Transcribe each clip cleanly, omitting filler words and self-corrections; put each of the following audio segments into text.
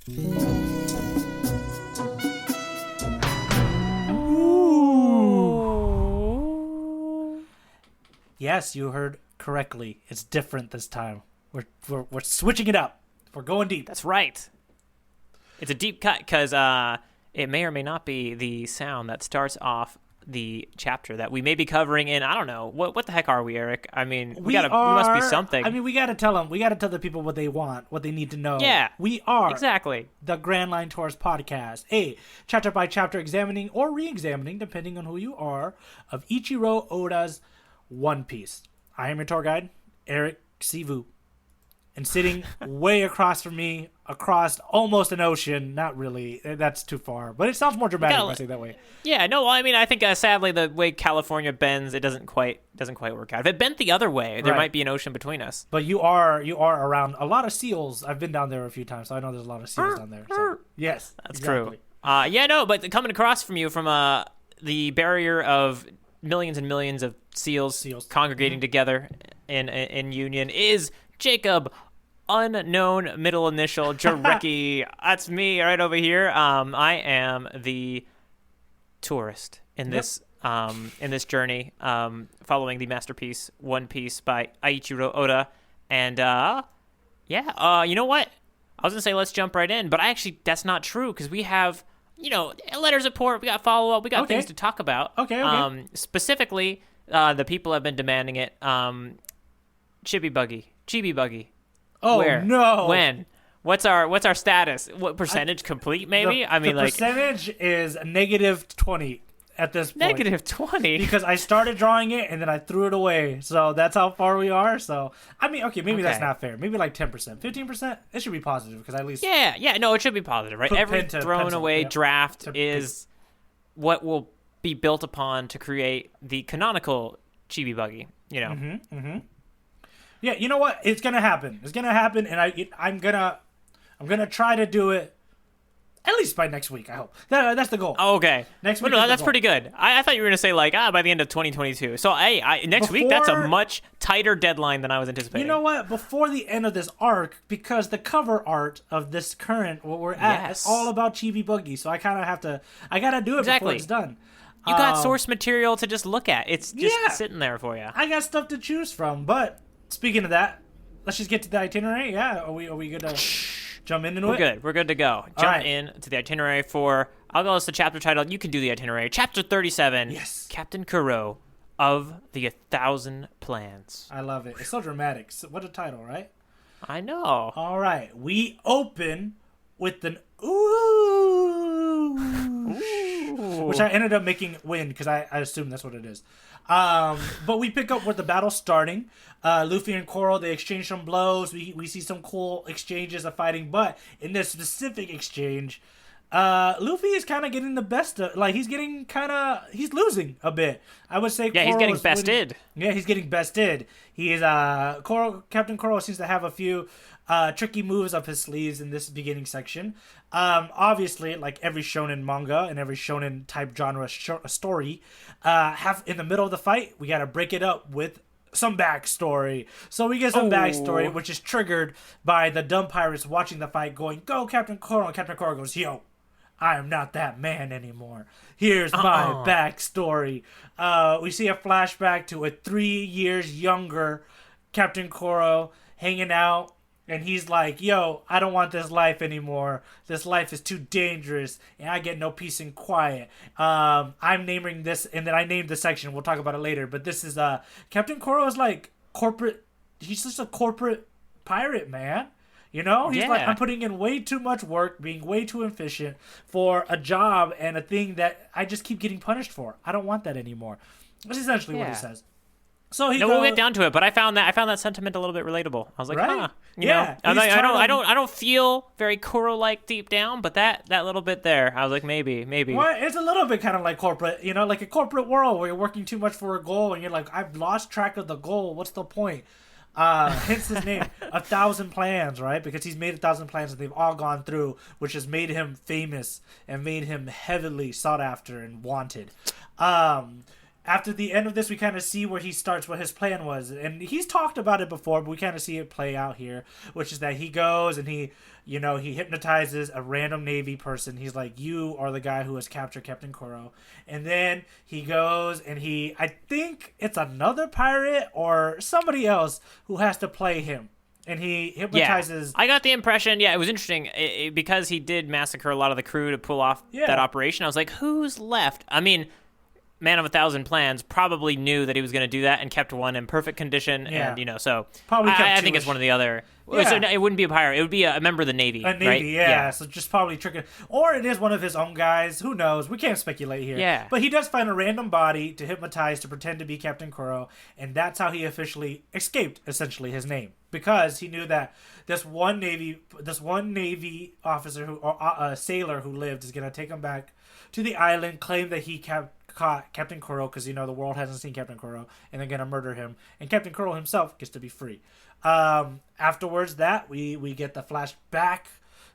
Yes, you heard correctly. It's different this time. We're switching it up. We're going deep. That's right. It's a deep cut because it may or may not be the sound that starts off the chapter that we may be covering in. I don't know. What the heck are we, Eric? I mean, we must be something. I mean, we gotta tell them. We gotta tell the people what they want, what they need to know. Yeah, we are exactly the Grand Line Tourist podcast, a chapter by chapter examining or re-examining, depending on who you are, of Ichiro Oda's One Piece. I am your tour guide, Eric Sivu. And sitting way across from me, across almost an ocean, not really, that's too far, but it sounds more dramatic when I say it that way. Yeah, no, I mean, I think sadly the way California bends, it doesn't quite work out. If it bent the other way, there might be an ocean between us. But you are around a lot of seals. I've been down there a few times, so I know there's a lot of seals down there. So, yes, that's exactly. True. But coming across from you from the barrier of millions and millions of seals. Congregating together in union is Jacob, unknown middle initial, Jarecki. That's me right over here. I am the tourist in this journey, following the masterpiece One Piece by Eiichiro Oda. And you know what? I was gonna say let's jump right in, but that's not true because we have letters of support, we got follow up, we got things to talk about. Okay. Specifically, the people have been demanding it. Chibi Buggy. Oh, where? No! When? What's our status? What percentage complete? Maybe. The percentage is -20 at this point. -20 because I started drawing it and then I threw it away. So that's how far we are. So I mean, maybe that's not fair. Maybe like 10%, 15%. It should be positive because at least no, it should be positive, right? Every thrown away draft is what will be built upon to create the canonical Chibi Buggy. Yeah, you know what? It's gonna happen. And I'm gonna try to do it at least by next week. I hope that's the goal. Oh, okay, next week. That's pretty good. I thought you were gonna say by the end of 2022. So next week, that's a much tighter dedeline than I was anticipating. You know what? Before the end of this arc, because the cover art of this current what we're at is all about Chibi Buggy. So I kind of have to. I gotta do it before it's done. You got source material to just look at. It's just sitting there for you. I got stuff to choose from, but. Speaking of that, let's just get to the itinerary. Yeah, are we good to jump into it? We're good to go. Jump in to the itinerary for, I'll go as the chapter title. You can do the itinerary. Chapter 37. Yes. Captain Kuro of the 1,000 Plans. I love it. It's so dramatic. What a title, right? I know. All right. We open with an ooh. Which I ended up making wind because I assume that's what it is. But we pick up with the battle starting. Luffy and Kuro, they exchange some blows. We see some cool exchanges of fighting. But in this specific exchange, Luffy is kind of getting the best of... He's losing a bit. I would say Kuro he's getting bested. He's getting bested. He is... Captain Kuro seems to have a few... tricky moves up his sleeves in this beginning section. Obviously, like every shonen manga and every shonen type genre story, in the middle of the fight, we gotta break it up with some backstory. So we get some backstory, which is triggered by the dumb pirates watching the fight going, "Go, Captain Kuro!" And Captain Kuro goes, "Yo, I am not that man anymore. Here's my backstory." We see a flashback to a 3 years younger Captain Kuro hanging out. And he's like, "Yo, I don't want this life anymore. This life is too dangerous, and I get no peace and quiet." I'm naming this, and then I named the section. We'll talk about it later. But this is Captain Kuro is like corporate. He's just a corporate pirate, man. He's like, I'm putting in way too much work, being way too efficient for a job and a thing that I just keep getting punished for. I don't want that anymore. That's essentially what he says. So we'll get down to it, but I found that sentiment a little bit relatable. I was like, I don't feel very Kuro-like deep down, but that little bit there, I was like, maybe. Well, it's a little bit kind of like corporate, like a corporate world where you're working too much for a goal, and you're like, I've lost track of the goal. What's the point? Hence his name, 1,000 Plans, right? Because he's made 1,000 plans that they've all gone through, which has made him famous and made him heavily sought after and wanted. after the end of this, we kind of see where he starts, what his plan was. And he's talked about it before, but we kind of see it play out here, which is that he goes and he hypnotizes a random Navy person. He's like, you are the guy who has captured Captain Kuro. And then he goes and I think it's another pirate or somebody else who has to play him. And he hypnotizes... Yeah. I got the impression, it was interesting, because he did massacre a lot of the crew to pull off that operation. I was like, who's left? I mean, man of 1,000 plans probably knew that he was going to do that and kept one in perfect condition. And, so probably I think it's one of the other... Yeah. So it wouldn't be a pirate. It would be a member of the Navy. A Navy, right? yeah. So just probably tricking. Or it is one of his own guys. Who knows? We can't speculate here. Yeah. But he does find a random body to hypnotize to pretend to be Captain Kuro. And that's how he officially escaped, essentially, his name. Because he knew that this one Navy officer, a sailor who lived, is going to take him back to the island, claim that he caught Captain Kuro because, the world hasn't seen Captain Kuro, and they're going to murder him. And Captain Kuro himself gets to be free. Afterwards we get the flashback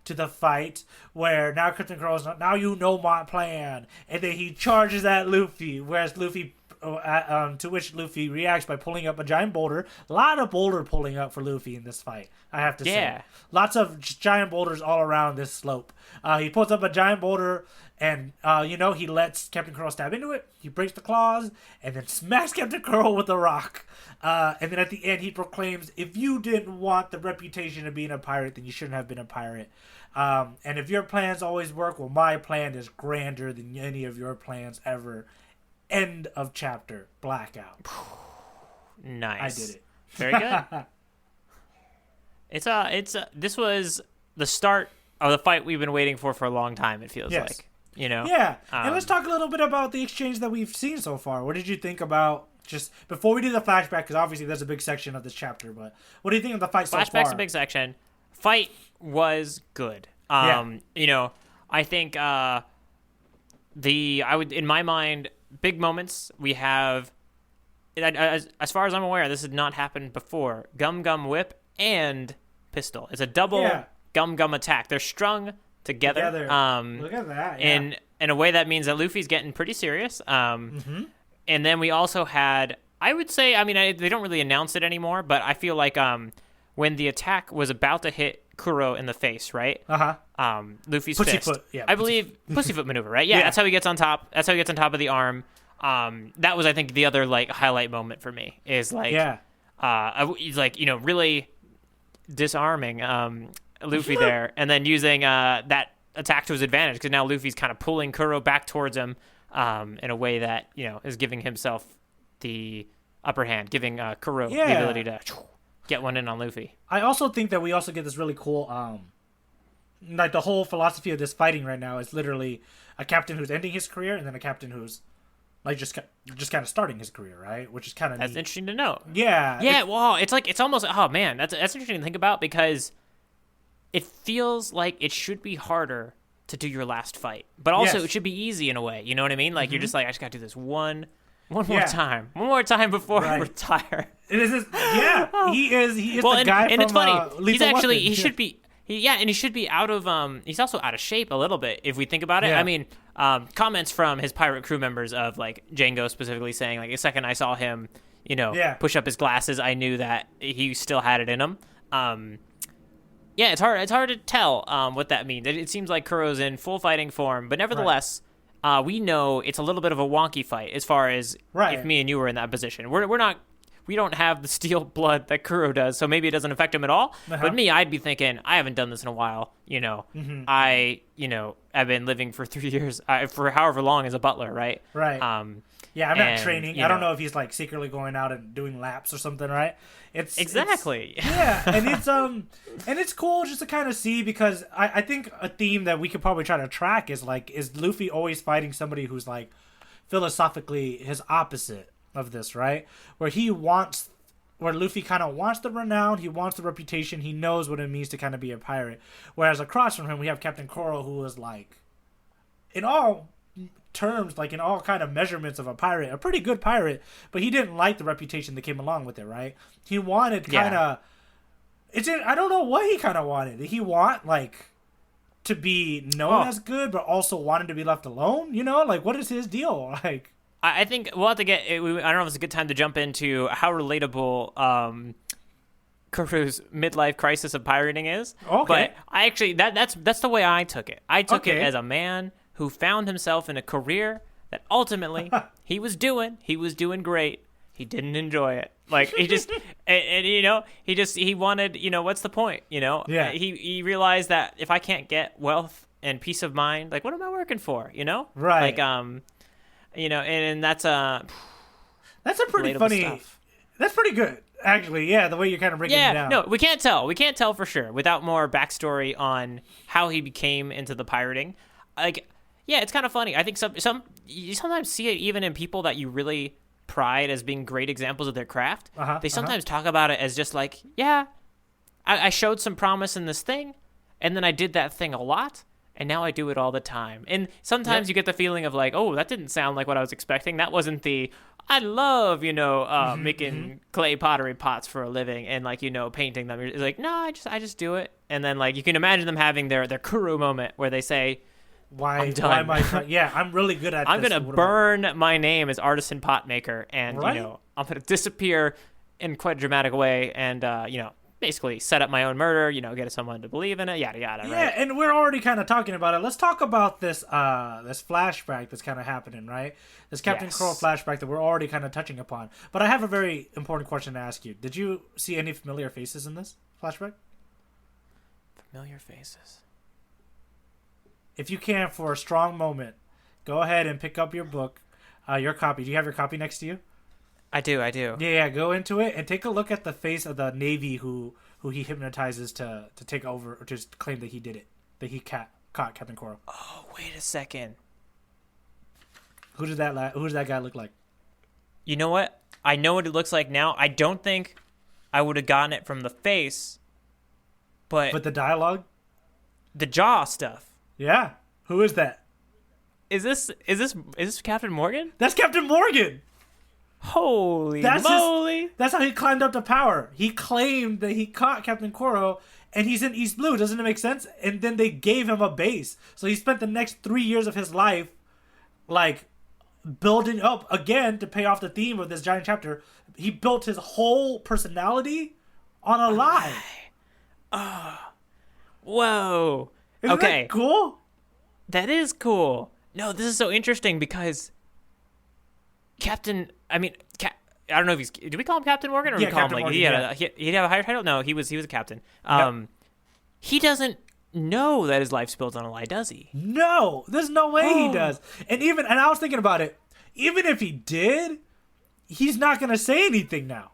to the fight where now Captain Kuro's now you know my plan, and then he charges at Luffy, whereas Luffy to which Luffy reacts by pulling up a giant boulder. A lot of boulder pulling up for Luffy in this fight, I have to say. Lots of giant boulders all around this slope. He pulls up a giant boulder and, he lets Captain Kuro stab into it. He breaks the claws and then smacks Captain Kuro with a rock. And then at the end, he proclaims, if you didn't want the reputation of being a pirate, then you shouldn't have been a pirate. And if your plans always work, well, my plan is grander than any of your plans ever. End of chapter. Blackout. Nice. I did it. Very good. This was the start of the fight we've been waiting for a long time, it feels like. Yeah. And let's talk a little bit about the exchange that we've seen so far. What did you think about, just before we do the flashback, because obviously there's a big section of this chapter, but what do you think of the fight so far? Flashback's a big section. Fight was good. I think in my mind, big moments we have, as far as I'm aware, this had not happened before. Gum Gum Whip and Pistol. It's a double Gum Gum attack. They're strung together. Look at that. Yeah. In a way that means that Luffy's getting pretty serious. And then we also had, I would say, they don't really announce it anymore, but I feel like when the attack was about to hit Kuro in the face, right? Luffy's fist. Pussyfoot. Yeah, I believe pussyfoot maneuver, right? Yeah, that's how he gets on top. That's how he gets on top of the arm. That was, I think, the other highlight moment for me is he's really disarming Luffy there, and then using that attack to his advantage, because now Luffy's kind of pulling Kuro back towards him in a way that is giving himself the upper hand, giving Kuro the ability to get one in on Luffy. I also think that we also get this really cool, the whole philosophy of this fighting right now is literally a captain who's ending his career and then a captain who's just kind of starting his career, right? Which is kind of that's neat. interesting to know. Yeah. Well, it's almost, oh man, that's interesting to think about, because it feels like it should be harder to do your last fight, but also it should be easy in a way. You know what I mean? You're just I just got to do this one more time before I retire. It is. He is the guy from it's funny. He's actually Weapon. He should be. And he should be out of. He's also out of shape a little bit if we think about it. Yeah. Comments from his pirate crew members of Django specifically saying the second I saw him, push up his glasses, I knew that he still had it in him. It's hard. It's hard to tell what that means. It seems like Kuro's in full fighting form, but nevertheless, we know it's a little bit of a wonky fight as far as if me and you were in that position. We're not. We don't have the steel blood that Kuro does, so maybe it doesn't affect him at all. But me, I'd be thinking, I haven't done this in a while. I've been living for 3 years, for however long as a butler, right? Right. I'm not training. I don't know if he's secretly going out and doing laps or something, right? It's and it's cool just to kind of see, because I think a theme that we could probably try to track is Luffy always fighting somebody who's philosophically his opposite of this, right? Where Luffy kind of wants the renown, he wants the reputation, he knows what it means to kind of be a pirate. Whereas across from him, we have Captain Kuro, who is in all terms, in all kind of measurements of a pirate, a pretty good pirate, but he didn't like the reputation that came along with it, right? He wanted kind of, I don't know what he kind of wanted. Did he want to be known as good, but also wanted to be left alone? What is his deal? I think we'll have to get. I don't know if it's a good time to jump into how relatable Kuro's midlife crisis of pirating is. Okay. But I actually that's the way I took it. I took it Okay. as a man who found himself in a career that ultimately he was doing great. He didn't enjoy it. Like he just and you know, he wanted, you know, what's the point, you know? Yeah. He realized that if I can't get wealth and peace of mind, like what am I working for, you know? Right. Like you know, and that's a pretty relatable funny. stuff. That's pretty good, actually. Yeah, the way you're kind of breaking it down. No, we can't tell. We can't tell for sure without more backstory on how he became into the pirating. Like, yeah, it's kind of funny. I think you sometimes see it even in people that you really pride as being great examples of their craft. They sometimes talk about it as just like, yeah, I showed some promise in this thing, and then I did that thing a lot, and now I do it all the time. And sometimes you get the feeling of like, oh, that didn't sound like what I was expecting. That wasn't I love, you know, making clay pottery pots for a living and like, you know, painting them. It's like, no, I just do it. And then like you can imagine them having their Kuro moment where they say, Why I'm am I? Yeah, I'm really good at. I'm this. gonna burn my name as artisan pot maker, and Right. you know, I'm gonna disappear in quite a dramatic way, and you know, basically set up my own murder. You know, get someone to believe in it, yada yada. Yeah, right? and we're already kind of talking about it. Let's talk about this this flashback that's kind of happening, right? This Captain Yes. Kuro flashback that we're already kind of touching upon. But I have a very important question to ask you. Did you see any familiar faces in this flashback? Familiar faces. If you can, for a strong moment, go ahead and pick up your book, your copy. Do you have your copy next to you? I do. Yeah, go into it and take a look at the face of the Navy who he hypnotizes to take over or just claim that he did it, that he caught Captain Kuro. Oh, wait a second. Who does that guy look like? You know what? I know what it looks like now. I don't think I would have gotten it from the face, but the dialogue? the jaw stuff. Yeah. Who is that? Is this Captain Morgan? That's Captain Morgan. Holy That's moly! That's how he climbed up to power. He claimed that he caught Captain Kuro, and he's in East Blue. Doesn't it make sense? And then they gave him a base. So he spent the next 3 years of his life, like, building up again to pay off the theme of this giant chapter. He built his whole personality on a lie. Whoa. Isn't Okay. that cool? That is cool. No, this is so interesting because I don't know if he's. Do we call him Captain Morgan, or Yeah, we call Captain him like Morgan, he'd have a higher title? No, he was a captain. Yep. He doesn't know that his life's built on a lie, does he? No, there's no way he does. And I was thinking about it. Even if he did, he's not gonna say anything now,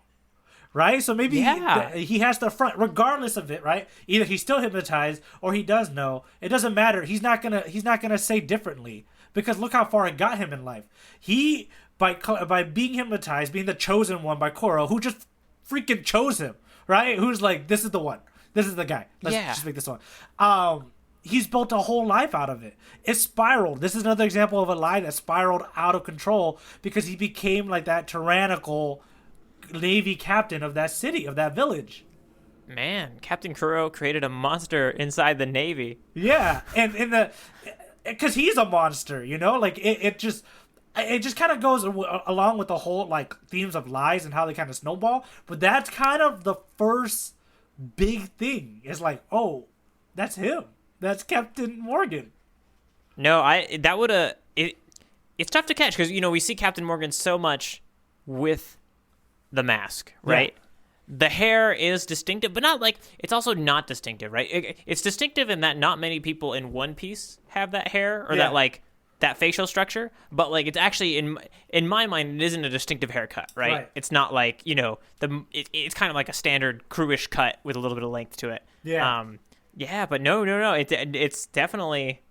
right? So maybe he has to front, regardless of it, right? Either he's still hypnotized or he does know. It doesn't matter. He's not gonna say differently because look how far it got him in life. He by being hypnotized, being the chosen one by Kuro, who just freaking chose him, right? Who's like, this is the one. This is the guy. Let's just make this one. He's built a whole life out of it. It spiraled. This is another example of a lie that spiraled out of control because he became like that tyrannical Navy captain of that city, of that village. Man, Captain Kuro created a monster inside the Navy. Yeah, and because he's a monster, you know, like it just kind of goes along with the whole like themes of lies and how they kind of snowball. But that's kind of the first big thing. It's like, oh, that's him. That's Captain Morgan. No, it's tough to catch because, you know, we see Captain Morgan so much with the mask, right? Yeah. The hair is distinctive, but not like, it's also not distinctive, right? It's distinctive in that not many people in One Piece have that hair or that facial structure, but like it's actually in my mind, it isn't a distinctive haircut, right? It's not like, you know, it's kind of like a standard crewish cut with a little bit of length to it. Yeah. Yeah, but no. It's definitely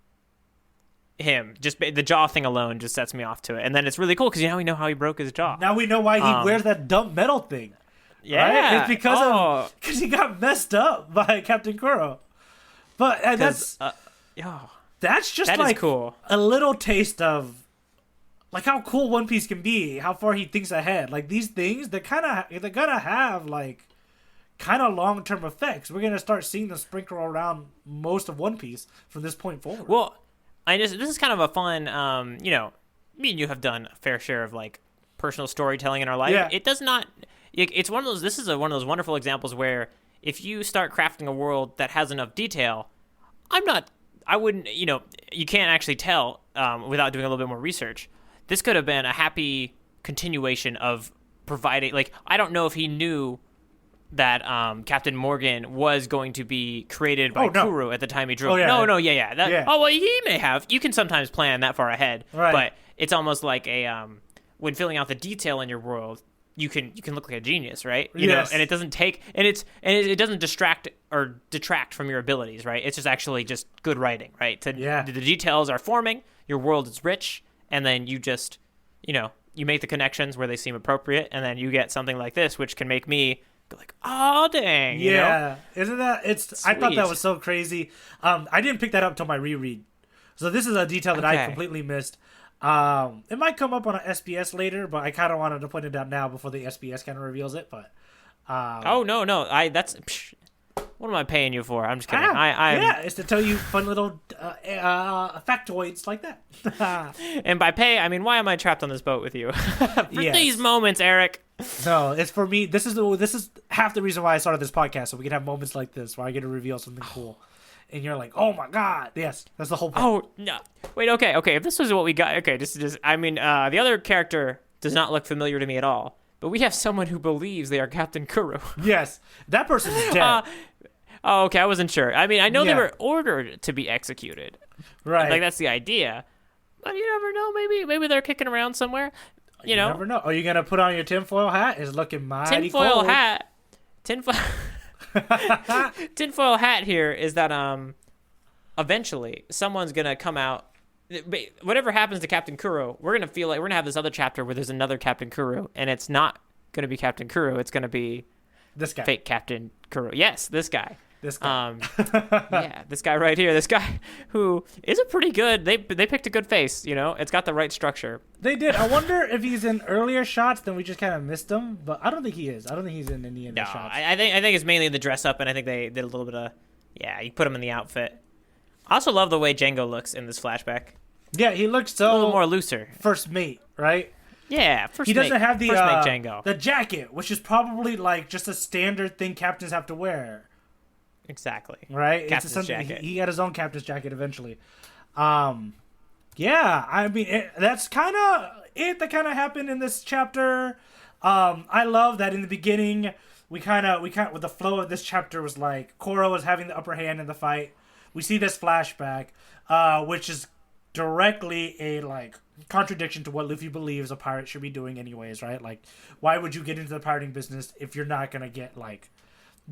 him. Just the jaw thing alone just sets me off to it, and then it's really cool because now we know how he broke his jaw. Now we know why he wears that dumb metal thing. Yeah, right? It's because he got messed up by Captain Kuro. But that's just that like is cool. A little taste of like how cool One Piece can be, how far he thinks ahead. Like these things, they're gonna have like kind of long-term effects. We're gonna start seeing them sprinkle around most of One Piece from this point forward. Well, this is kind of a fun, you know, me and you have done a fair share of like personal storytelling in our life. Yeah. It does not. It's one of those. This is one of those wonderful examples where if you start crafting a world that has enough detail, I wouldn't. You can't actually tell without doing a little bit more research. This could have been a happy continuation of providing. Like, I don't know if he knew that Captain Morgan was going to be created by Kuro at the time he drew. Oh, yeah. Yeah. Oh, well, he may have. You can sometimes plan that far ahead, right. But it's almost like a when filling out the detail in your world, you can look like a genius, right? You know, and it doesn't take it doesn't distract or detract from your abilities, right? It's just actually just good writing, right? The details are forming, your world is rich, and then you just you make the connections where they seem appropriate, and then you get something like this, which can make me go like, oh dang, Isn't that I thought that was so crazy. I didn't pick that up till my reread, so this is a detail that I completely missed. It might come up on an SBS later, but I kind of wanted to point it out now before the SBS kind of reveals it. But no, what am I paying you for? I'm just kidding. It's to tell you fun little factoids like that. And by pay, I mean, why am I trapped on this boat with you? For these moments, Eric. No, it's for me. This is half the reason why I started this podcast, so we can have moments like this where I get to reveal something cool. And you're like, oh my god, yes, that's the whole point. Oh no, wait, okay. If this was what we got, okay, the other character does not look familiar to me at all, but we have someone who believes they are Captain Kuro. Yes, that person's dead. Okay, I wasn't sure. I mean, I know they were ordered to be executed, right? Like that's the idea, but you never know. Maybe they're kicking around somewhere. You never know. Are you gonna put on your tinfoil hat? It's looking mighty cold. Tinfoil hat here is that eventually someone's gonna come out. Whatever happens to Captain Kuro, we're gonna feel like we're gonna have this other chapter where there's another Captain Kuro, and it's not gonna be Captain Kuro. It's gonna be this guy, fake Captain Kuro. Yes, this guy. This guy. This guy right here. This guy who is a pretty good. They picked a good face. It's got the right structure. They did. I wonder if he's in earlier shots, then we just kind of missed him. But I don't think he is. I don't think he's in any of the shots. I think it's mainly the dress up, and I think they did a little bit of you put him in the outfit. I also love the way Django looks in this flashback. Yeah, he looks so a little more looser. First mate, right? Yeah, he doesn't have the Django. The jacket, which is probably like just a standard thing captains have to wear. Exactly. Right? Captain's jacket. He got his own captain's jacket eventually. Yeah, I mean, that's kind of it that kind of happened in this chapter. I love that in the beginning, we kind of with the flow of this chapter was like Kuro was having the upper hand in the fight. We see this flashback, which is directly a like contradiction to what Luffy believes a pirate should be doing anyways, right? Like, why would you get into the pirating business if you're not gonna get like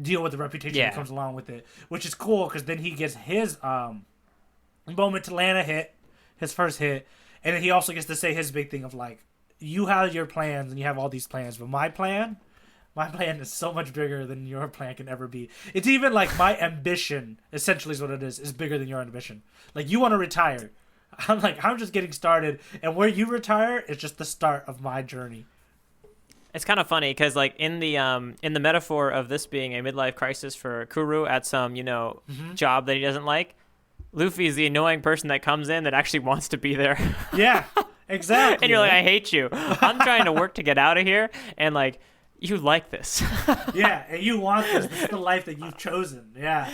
deal with the reputation that comes along with it? Which is cool because then he gets his moment to land a hit, his first hit, and then he also gets to say his big thing of like, you have your plans and you have all these plans, but my plan is so much bigger than your plan can ever be. It's even like my ambition, essentially is what it is bigger than your ambition. Like, you want to retire. I'm like, I'm just getting started, and where you retire is just the start of my journey. It's kind of funny because, like, in the metaphor of this being a midlife crisis for Kuro at some, job that he doesn't like, Luffy is the annoying person that comes in that actually wants to be there. Yeah, exactly. And you're like, I hate you. I'm trying to work to get out of here, and, like, you like this. Yeah, and you want this. This is the life that you've chosen. Yeah.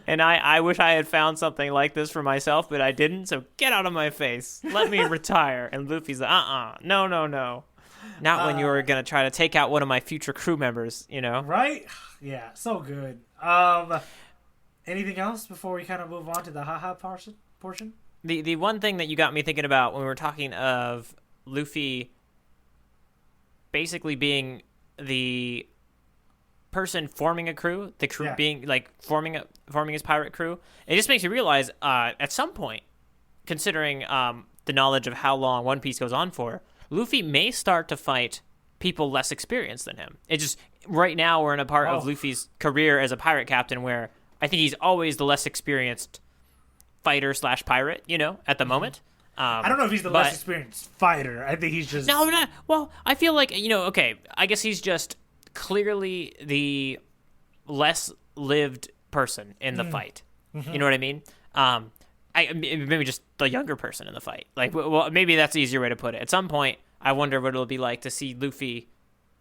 And I wish I had found something like this for myself, but I didn't, so get out of my face. Let me retire. And Luffy's like, no. Not when you were going to try to take out one of my future crew members, Right? Yeah, so good. Anything else before we kind of move on to the haha portion? The one thing that you got me thinking about when we were talking of Luffy basically being the person forming a crew, the crew being like forming his pirate crew, it just makes you realize at some point, considering the knowledge of how long One Piece goes on for, Luffy may start to fight people less experienced than him. It just right now we're in a part of Luffy's career as a pirate captain where I think he's always the less experienced fighter / pirate, at the moment. I don't know if he's the less experienced fighter. I think he's just... No, not... Well, I feel like, okay, I guess he's just clearly the less lived person in the fight. Mm-hmm. You know what I mean? I maybe just the younger person in the fight. Like, well, maybe that's the easier way to put it. At some point, I wonder what it'll be like to see Luffy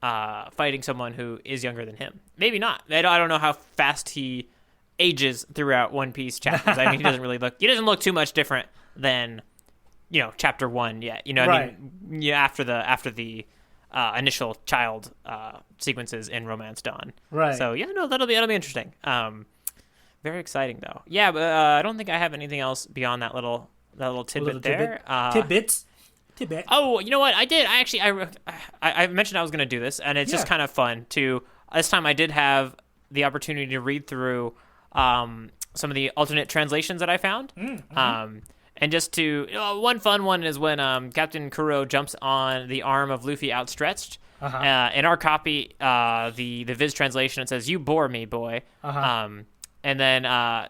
fighting someone who is younger than him. Maybe not. I don't know how fast he ages throughout One Piece chapters. I mean, he doesn't look too much different than, chapter 1 yet. I mean, after the initial child sequences in Romance Dawn. Right. So that'll be interesting. Very exciting though. Yeah, but I don't think I have anything else beyond that little tidbit there. Tidbit. Oh, you know what? I did. I mentioned I was going to do this, and it's just kind of fun to. This time I did have the opportunity to read through some of the alternate translations that I found. Mm-hmm. And just to one fun one is when Captain Kuro jumps on the arm of Luffy outstretched. Uh-huh. In our copy, the Viz translation, it says, "You bore me, boy." Uh-huh. And then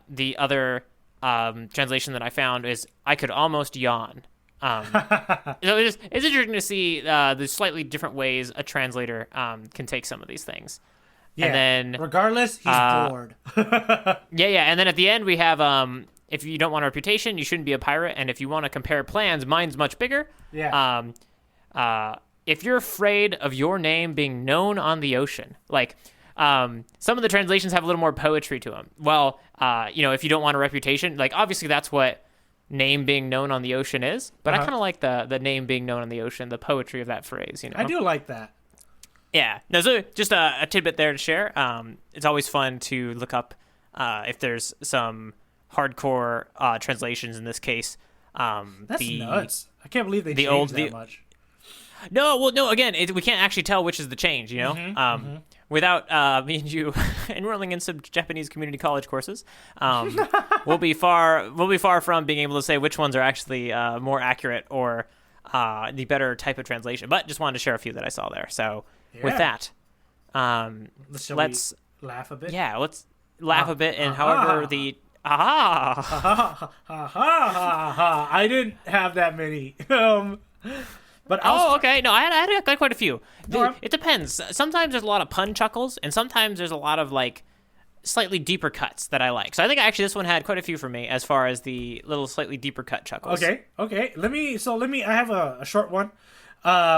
the other translation that I found is, "I could almost yawn." So it's interesting to see the slightly different ways a translator can take some of these things. Yeah. And then regardless, he's bored. Yeah. And then at the end we have, if you don't want a reputation, you shouldn't be a pirate. And if you want to compare plans, mine's much bigger. Yeah. If you're afraid of your name being known on the ocean, like. Some of the translations have a little more poetry to them. Well, if you don't want a reputation, like obviously that's what name being known on the ocean is. But I kind of like the name being known on the ocean, the poetry of that phrase. I do like that. Yeah. No, so just a tidbit there to share. It's always fun to look up if there's some hardcore translations in this case. That's nuts. I can't believe they changed that much. No, again, we can't actually tell which is the change, Without me and you enrolling in some Japanese community college courses, we'll be far from being able to say which ones are actually more accurate or the better type of translation. But just wanted to share a few that I saw there. So with that, let's laugh a bit. Yeah, let's laugh a bit. And however the I didn't have that many. But okay. No, I had quite a few. It depends. Sometimes there's a lot of pun chuckles, and sometimes there's a lot of like slightly deeper cuts that I like. So I think actually this one had quite a few for me as far as the little slightly deeper cut chuckles. Okay. Let me. I have a short one,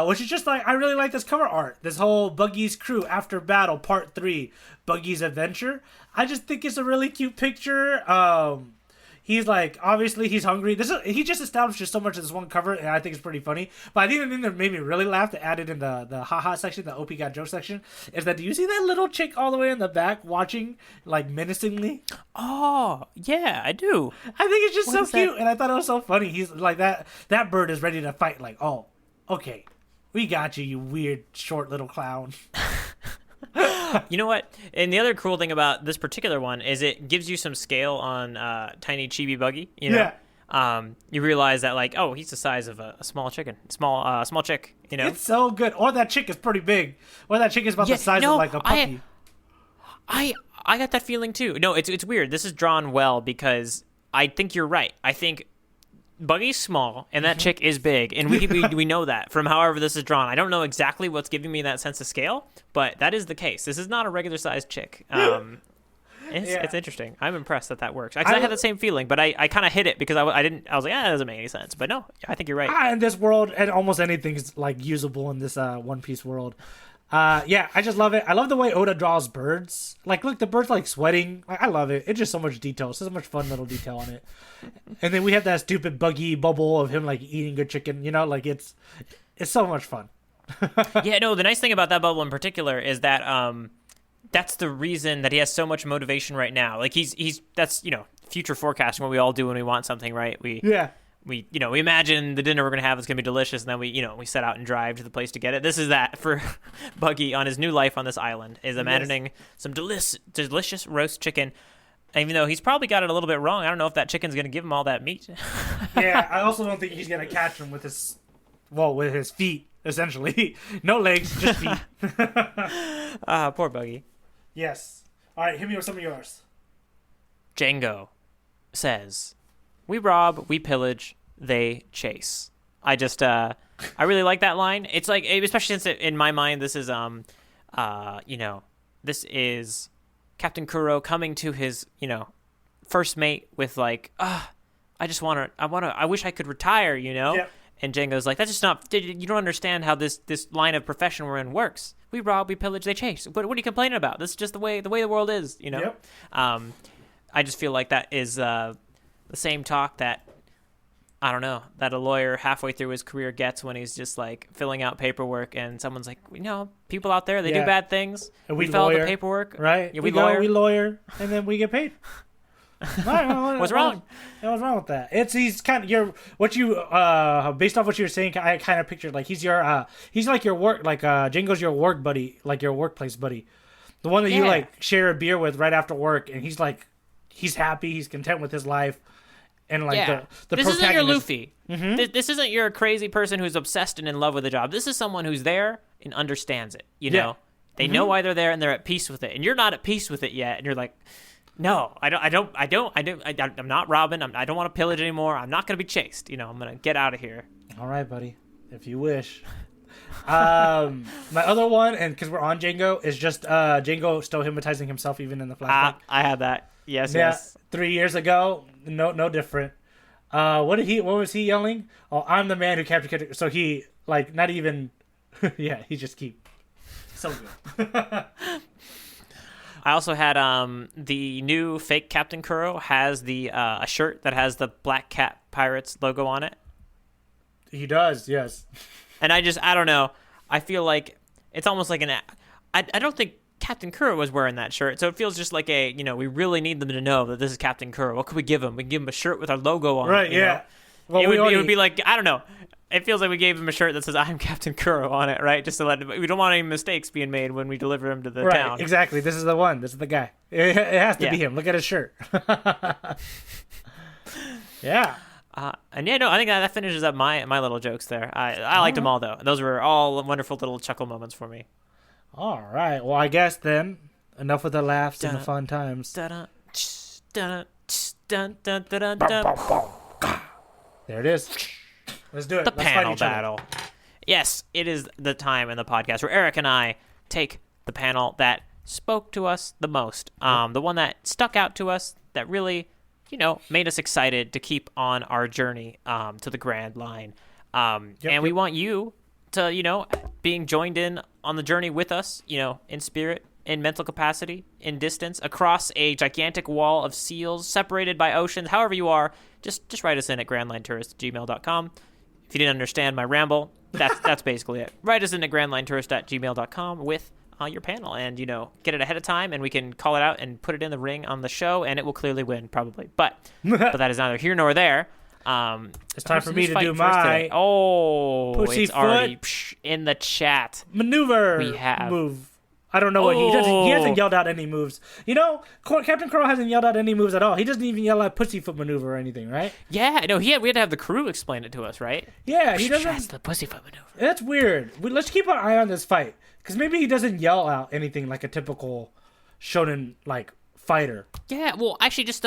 which is just like I really like this cover art. This whole Buggy's Crew After Battle Part 3, Buggy's Adventure. I just think it's a really cute picture. He's like, obviously he's hungry. He just establishes so much in this one cover, and I think it's pretty funny. But I think the thing that made me really laugh, to add it in the haha section, the OP got joke section, is that do you see that little chick all the way in the back watching, like, menacingly? Oh, yeah, I do. I think it's just so cute, and I thought it was so funny. He's like, that bird is ready to fight, like, oh, okay, we got you, you weird, short little clown. You know what? And the other cool thing about this particular one is it gives you some scale on tiny chibi Buggy. Yeah. You realize that, like, oh, he's the size of a small chicken, small chick. It's so good. Or that chick is pretty big. Or that chick is about the size of like a puppy. I got that feeling too. No, it's weird. This is drawn well because I think you're right. I think Buggy's small, and that chick is big, and we know that from however this is drawn. I don't know exactly what's giving me that sense of scale, but that is the case. This is not a regular-sized chick. It's interesting. I'm impressed that works. I had the same feeling, but I kind of hit it because I was like, that doesn't make any sense. But no, I think you're right. In this world, and almost anything is like usable in this One Piece world. I just love it. I love the way Oda draws birds. Like, look, the bird's like sweating. I love it. It's just so much detail. So much fun little detail on it. And then we have that stupid Buggy bubble of him like eating good chicken. Like it's so much fun. Yeah, no. The nice thing about that bubble in particular is that that's the reason that he has so much motivation right now. Like that's future forecasting, what we all do when we want something, right? We imagine the dinner we're going to have is going to be delicious, and then we set out and drive to the place to get it. This is that for Buggy on his new life on this island, is imagining some delicious roast chicken. Even though he's probably got it a little bit wrong. I don't know if that chicken's going to give him all that meat. Yeah, I also don't think he's going to catch him with his feet, essentially. No legs, just feet. Poor Buggy. Yes. All right, hit me with some of yours. Django says, "We rob, we pillage, they chase." I really like that line. It's like, especially since in my mind, this is this is Captain Kuro coming to his first mate with like, I I wish I could retire, you know? Yep. And Django's like, that's just not, you don't understand how this line of profession we're in works. We rob, we pillage, they chase. What are you complaining about? This is just the way the world is, you know? Yep. I just feel like that is the same talk that, I don't know, that a lawyer halfway through his career gets when he's just like filling out paperwork and some's like, people out there, they do bad things. And we fill out the paperwork. Right. Yeah, we lawyer, and then we get paid. What's wrong? What's wrong with that? He's kind of based off what you were saying. I kind of pictured like he's like your work, like Django's your work buddy, like your workplace buddy, the one that you like share a beer with right after work, and he's like, he's happy, he's content with his life, and like the this isn't your Luffy. Mm-hmm. This isn't your crazy person who's obsessed and in love with the job. This is someone who's there and understands it. You know, they know why they're there and they're at peace with it, and you're not at peace with it yet, and you're like, no, I'm not robbing. I don't want to pillage anymore. I'm not going to be chased. I'm going to get out of here. All right, buddy, if you wish. My other one, and because we're on Django, is just Django still hypnotizing himself even in the flashback. I had that. Yes. 3 years ago, no different. What was he yelling? Oh, I'm the man who captured. So he like not even. Yeah, he just keep so good. I also had the new fake Captain Kuro has the a shirt that has the Black Cat Pirates logo on it. He does, yes. And I don't know. I feel like it's almost like I don't think Captain Kuro was wearing that shirt, so it feels just like we really need them to know that this is Captain Kuro. What could we give him? We can give him a shirt with our logo on it. Right, yeah. Well, it would be like, I don't know. It feels like we gave him a shirt that says "I'm Captain Kuro" on it, right? Just to we don't want any mistakes being made when we deliver him to the town. Right, exactly. This is the one. This is the guy. It has to be him. Look at his shirt. Yeah. I think that finishes up my little jokes there. I liked them all though. Those were all wonderful little chuckle moments for me. All right. Well, I guess then enough with the laughs and the fun times. There it is. Let's do it. The panel battle. Yes, it is the time in the podcast where Eric and I take the panel that spoke to us the most. The one that stuck out to us, that really, made us excited to keep on our journey to the Grand Line. And we want you to, being joined in on the journey with us, in spirit, in mental capacity, in distance, across a gigantic wall of seals, separated by oceans, however you are, just write us in at grandlinetourist@gmail.com. If you didn't understand my ramble, that's basically it. Write us in at grandlinetourist@gmail.com with your panel, and get it ahead of time, and we can call it out and put it in the ring on the show, and it will clearly win probably. But that is neither here nor there. It's time for me to do my pussy it's foot already in the chat. Maneuver. We have move. I don't know what he doesn't. He hasn't yelled out any moves. Captain Kuro hasn't yelled out any moves at all. He doesn't even yell out pussyfoot maneuver or anything, right? Yeah, no. We had to have the crew explain it to us, right? Yeah, he doesn't. That's the pussyfoot maneuver. That's weird. Let's keep our eye on this fight, because maybe he doesn't yell out anything like a typical shonen like fighter. Yeah. Well, actually, just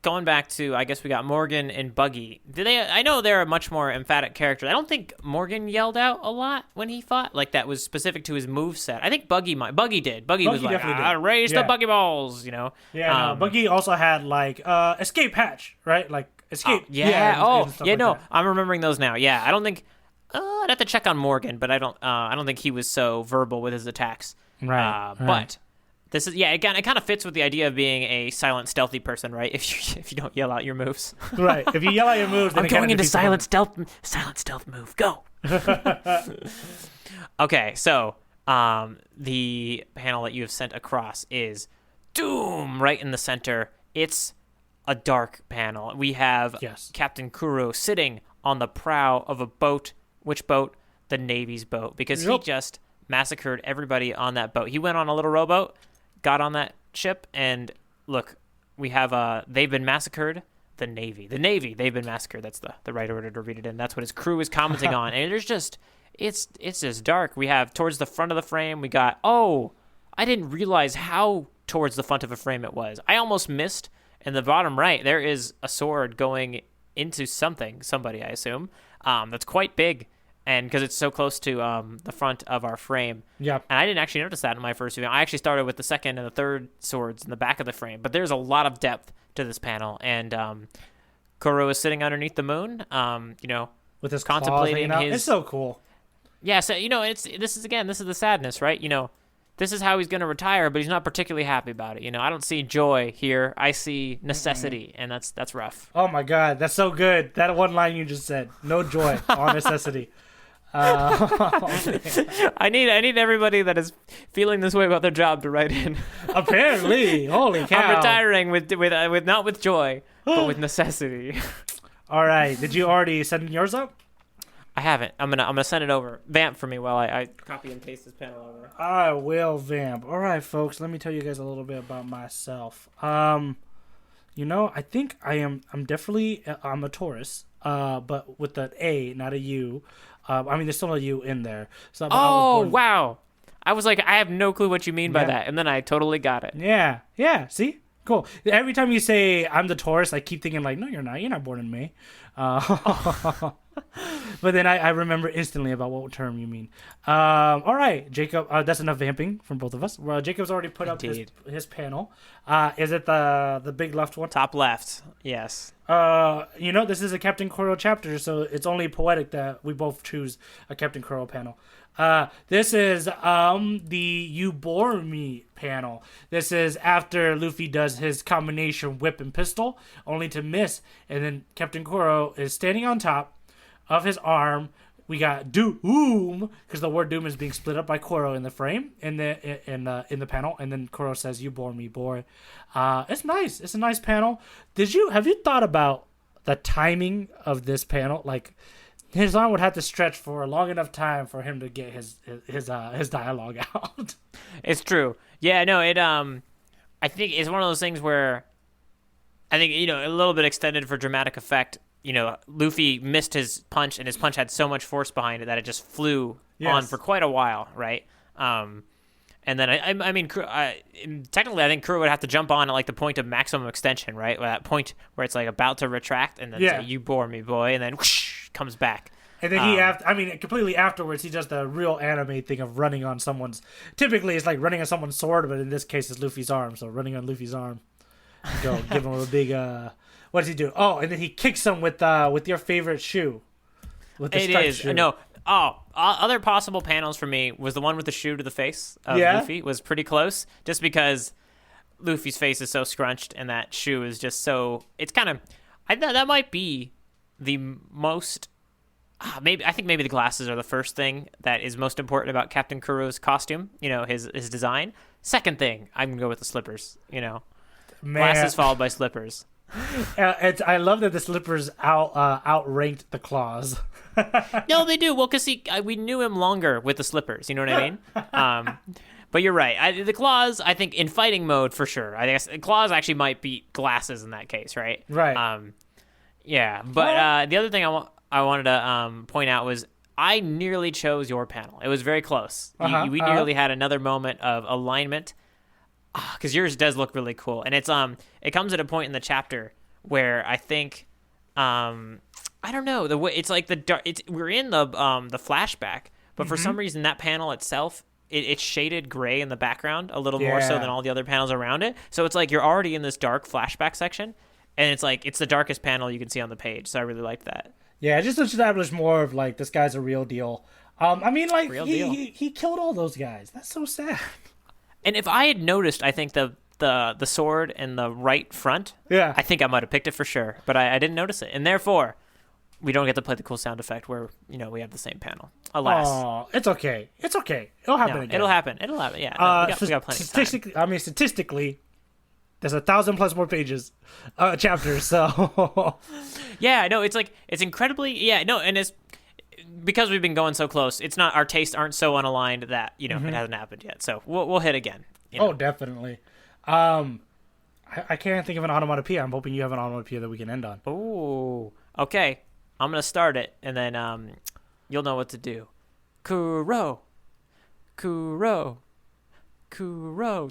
going back to, I guess we got Morgan and Buggy. I know they're a much more emphatic character. I don't think Morgan yelled out a lot when he fought. Like, that was specific to his moveset. I think Buggy did. Buggy was like, raise the Buggy balls, Yeah, Buggy also had, like, escape hatch, right? Like, escape. I'm remembering those now. Yeah, I don't think... I'd have to check on Morgan, but I don't think he was so verbal with his attacks. Right. But... This is it kind of fits with the idea of being a silent, stealthy person, right? If you don't yell out your moves, right? If you yell out your moves, then I'm going into silent stealth move. Go. Okay, so the panel that you have sent across is Doom right in the center. It's a dark panel. We have Captain Kuro sitting on the prow of a boat. Which boat? The Navy's boat, because he just massacred everybody on that boat. He went on a little rowboat, got on that ship, and look, we have they've been massacred. The Navy, they've been massacred. That's the right order to read it in. That's what his crew is commenting on. And there's just, it's just dark. We have towards the front of the frame, we got, I didn't realize how towards the front of a frame it was. I almost missed. In the bottom right, there is a sword going into somebody, I assume, that's quite big. And because it's so close to the front of our frame. Yeah. And I didn't actually notice that in my first video. I actually started with the second and the third swords in the back of the frame. But there's a lot of depth to this panel. And Kuro is sitting underneath the moon, with his contemplating his. It's so cool. Yeah, so this is the sadness, right? This is how he's going to retire, but he's not particularly happy about it. I don't see joy here. I see necessity, and that's rough. Oh my God, that's so good. That one line you just said, no joy, all necessity. I need everybody that is feeling this way about their job to write in. Apparently, holy cow! I'm retiring with not with joy, but with necessity. All right, did you already send yours up? I haven't. I'm gonna send it over. Vamp for me while I copy and paste this panel over. I will vamp. All right, folks. Let me tell you guys a little bit about myself. I think I'm definitely I'm a Taurus. But with an A, not a U. There's still a U in there. So wow! I was like, I have no clue what you mean by that, and then I totally got it. Yeah. See, cool. Every time you say I'm the Taurus, I keep thinking like, no, you're not. You're not born in May. But then I remember instantly about what term you mean. All right, Jacob. That's enough vamping from both of us. Well, Jacob's already put up his panel. Is it the big left one? Top left. Yes. This is a Captain Kuro chapter, so it's only poetic that we both choose a Captain Kuro panel. This is the You Bore Me panel. This is after Luffy does his combination whip and pistol, only to miss, and then Captain Kuro is standing on top of his arm. We got doom, because the word doom is being split up by Kuro in the frame in the panel, and then Kuro says, "You bore me, boy." It's nice. It's a nice panel. Have you thought about the timing of this panel? Like, his arm would have to stretch for a long enough time for him to get his dialogue out. It's true. Yeah, no, I think it's one of those things where I think, a little bit extended for dramatic effect. Luffy missed his punch, and his punch had so much force behind it that it just flew on for quite a while, right? And then technically, I think Kuro would have to jump on at like the point of maximum extension, right? That point where it's like about to retract, and then say, "You bore me, boy," and then whoosh, comes back. And then completely afterwards, he does the real anime thing of running on someone's. Typically, it's like running on someone's sword, but in this case, it's Luffy's arm. So running on Luffy's arm, go give him a big. What does he do? Oh, and then he kicks him with your favorite shoe. With the striped shoe. No. Other possible panels for me was the one with the shoe to the face of Luffy. Was pretty close, just because Luffy's face is so scrunched, and that shoe is just so. It's kind of. I thought that might be the most. I think maybe the glasses are the first thing that is most important about Captain Kuro's costume. His design. Second thing, I'm gonna go with the slippers. Glasses followed by slippers. I love that the slippers outranked the claws. No, they do. Well, because we knew him longer with the slippers. You know what I mean? But you're right. The claws, I think, in fighting mode for sure. I guess claws actually might beat glasses in that case, right? Right. Yeah. But the other thing I wanted to point out was I nearly chose your panel. It was very close. We nearly had another moment of alignment. Because yours does look really cool, and it comes at a point in the chapter where I think, I don't know, the way it's like we're in the flashback, but for some reason that panel itself it's shaded gray in the background a little more so than all the other panels around it. So it's like you're already in this dark flashback section, and it's like it's the darkest panel you can see on the page. So I really liked that. Yeah, just to establish more of like this guy's a real deal. He killed all those guys. That's so sad. And if I had noticed, I think the sword in the right front, I think I might have picked it for sure. But I didn't notice it. And therefore, we don't get to play the cool sound effect where, we have the same panel. Alas. Oh, it's okay. It'll happen again. It'll happen. Yeah. We got plenty of time. Statistically, there's 1,000+ more pages, chapters, so. Yeah, no, it's incredibly, and it's, because we've been going so close, it's not, our tastes aren't so unaligned that it hasn't happened yet. So we'll hit again. Oh, definitely. I can't think of an onomatopoeia. I'm hoping you have an onomatopoeia that we can end on. Oh, okay. I'm gonna start it, and then you'll know what to do. Kuro, Kuro, Kuro,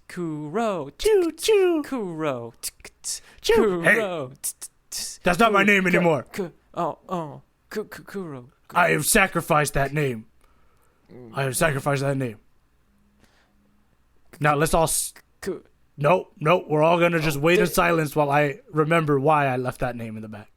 Kuro, choo choo, Kuro, choo. Hey, that's not my name anymore. Oh. Kuro. I have sacrificed that name. Now let's all nope, we're all gonna just wait in silence while I remember why I left that name in the back.